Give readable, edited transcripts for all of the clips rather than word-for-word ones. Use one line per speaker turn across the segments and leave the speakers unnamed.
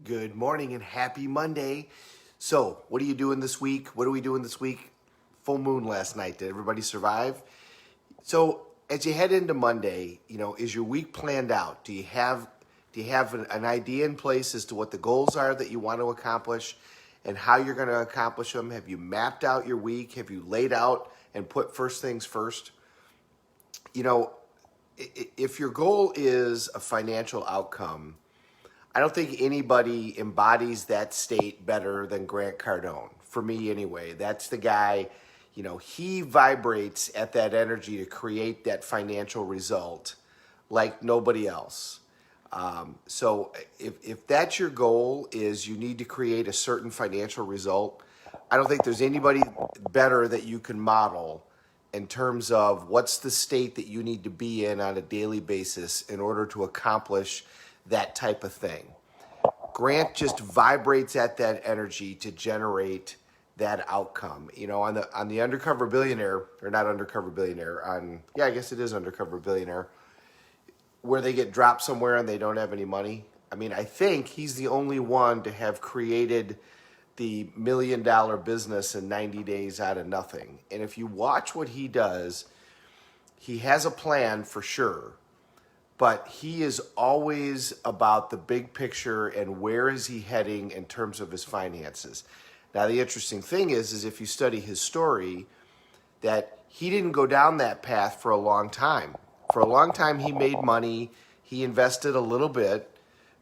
Good morning and happy Monday. So, what are you doing this week? What are we doing this week? Full moon last night. Did everybody survive? So, as you head into Monday, is your week planned out? Do you have an idea in place as to what the goals are that you want to accomplish and how you're going to accomplish them? Have you mapped out your week? Have you laid out and put first things first? You know, if your goal is a financial outcome, I don't think anybody embodies that state better than Grant Cardone. For me, anyway, that's the guy. He vibrates at that energy to create that financial result like nobody else. So if that's your goal, is you need to create a certain financial result, I don't think there's anybody better that you can model in terms of what's the state that you need to be in on a daily basis in order to accomplish that type of thing. Grant just vibrates at that energy to generate that outcome. On the Undercover Billionaire, or not Undercover Billionaire, I guess it is Undercover Billionaire, where they get dropped somewhere and they don't have any money. I think he's the only one to have created the $1 million business in 90 days out of nothing. And if you watch what he does, he has a plan for sure, but he is always about the big picture and where is he heading in terms of his finances. Now, the interesting thing is if you study his story, that he didn't go down that path for a long time. For a long time, he made money. He invested a little bit.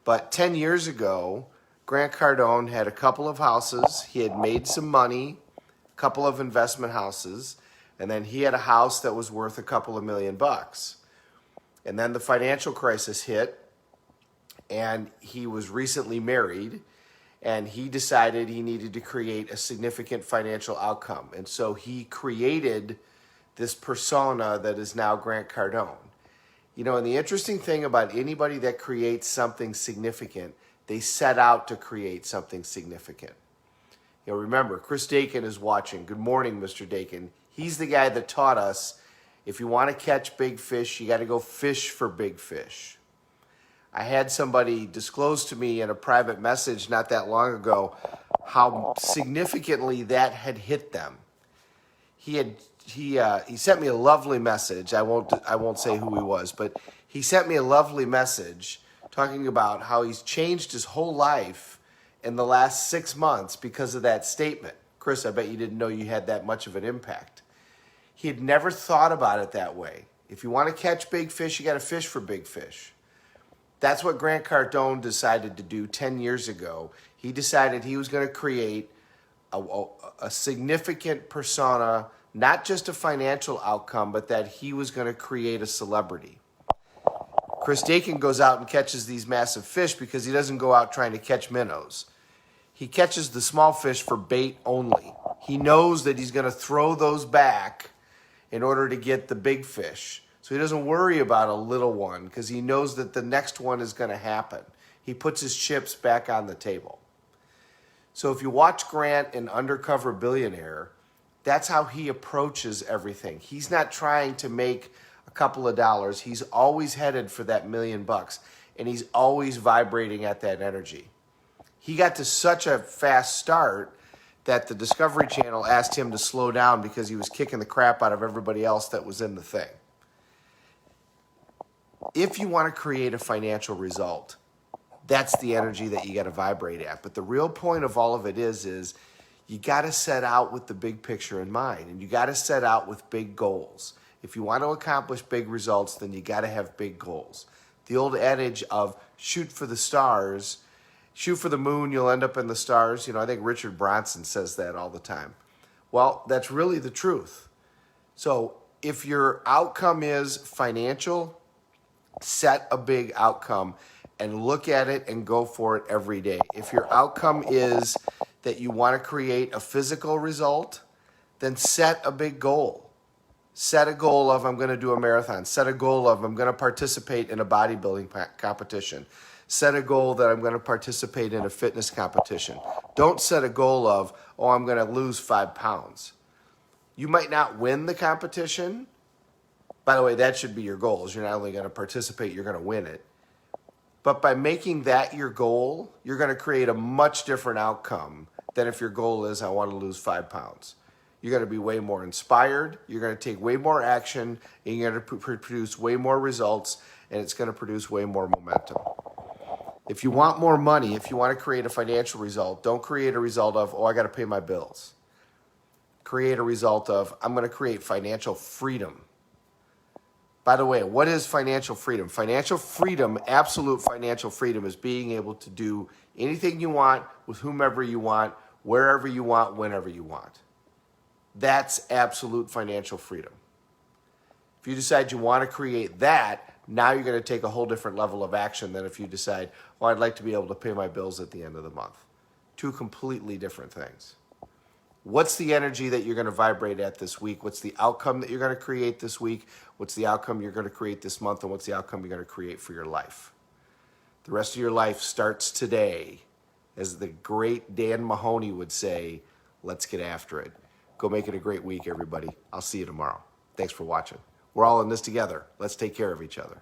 But 10 years ago, Grant Cardone had a couple of houses. He had made some money, a couple of investment houses, and then he had a house that was worth a couple of $1,000,000. And then the financial crisis hit, and he was recently married, and he decided he needed to create a significant financial outcome. And so he created this persona that is now Grant Cardone. And the interesting thing about anybody that creates something significant, they set out to create something significant. Remember, Chris Dakin is watching. Good morning, Mr. Dakin. He's the guy that taught us, if you want to catch big fish, you got to go fish for big fish. I had somebody disclose to me in a private message not that long ago how significantly that had hit them. He sent me a lovely message. I won't say who he was, but he sent me a lovely message talking about how he's changed his whole life in the last 6 months because of that statement. Chris, I bet you didn't know you had that much of an impact. He had never thought about it that way. If you want to catch big fish, you got to fish for big fish. That's what Grant Cardone decided to do 10 years ago. He decided he was going to create a significant persona, not just a financial outcome, but that he was going to create a celebrity. Chris Dakin goes out and catches these massive fish because he doesn't go out trying to catch minnows. He catches the small fish for bait only. He knows that he's going to throw those back in order to get the big fish. So he doesn't worry about a little one because he knows that the next one is going to happen. He puts his chips back on the table. So if you watch Grant in Undercover Billionaire, that's how he approaches everything. He's not trying to make a couple of dollars. He's always headed for that $1,000,000, and he's always vibrating at that energy. He got to such a fast start that the Discovery Channel asked him to slow down because he was kicking the crap out of everybody else that was in the thing. If you want to create a financial result, that's the energy that you got to vibrate at. But the real point of all of it is you got to set out with the big picture in mind, and you got to set out with big goals. If you want to accomplish big results, then you got to have big goals. The old adage of shoot for the stars, shoot for the moon, you'll end up in the stars. I think Richard Branson says that all the time. Well, that's really the truth. So if your outcome is financial, set a big outcome and look at it and go for it every day. If your outcome is that you want to create a physical result, then set a big goal. Set a goal of, I'm going to do a marathon. Set a goal of, I'm going to participate in a bodybuilding competition. Set a goal that I'm going to participate in a fitness competition. Don't set a goal of, I'm going to lose 5 pounds. You might not win the competition. By the way, that should be your goals. You're not only going to participate, you're going to win it. But by making that your goal, you're going to create a much different outcome than if your goal is, I want to lose 5 pounds. You're going to be way more inspired. You're going to take way more action, and you're going to produce way more results, and it's going to produce way more momentum. If you want more money, if you want to create a financial result, don't create a result of, oh, I got to pay my bills. Create a result of, I'm going to create financial freedom. By the way, what is financial freedom? Financial freedom, absolute financial freedom, is being able to do anything you want with whomever you want, wherever you want, whenever you want. That's absolute financial freedom. If you decide you want to create that, now you're going to take a whole different level of action than if you decide, well, I'd like to be able to pay my bills at the end of the month. Two completely different things. What's the energy that you're going to vibrate at this week? What's the outcome that you're going to create this week? What's the outcome you're going to create this month? And what's the outcome you're going to create for your life? The rest of your life starts today. As the great Dan Mahoney would say, let's get after it. Go make it a great week, everybody. I'll see you tomorrow. Thanks for watching. We're all in this together. Let's take care of each other.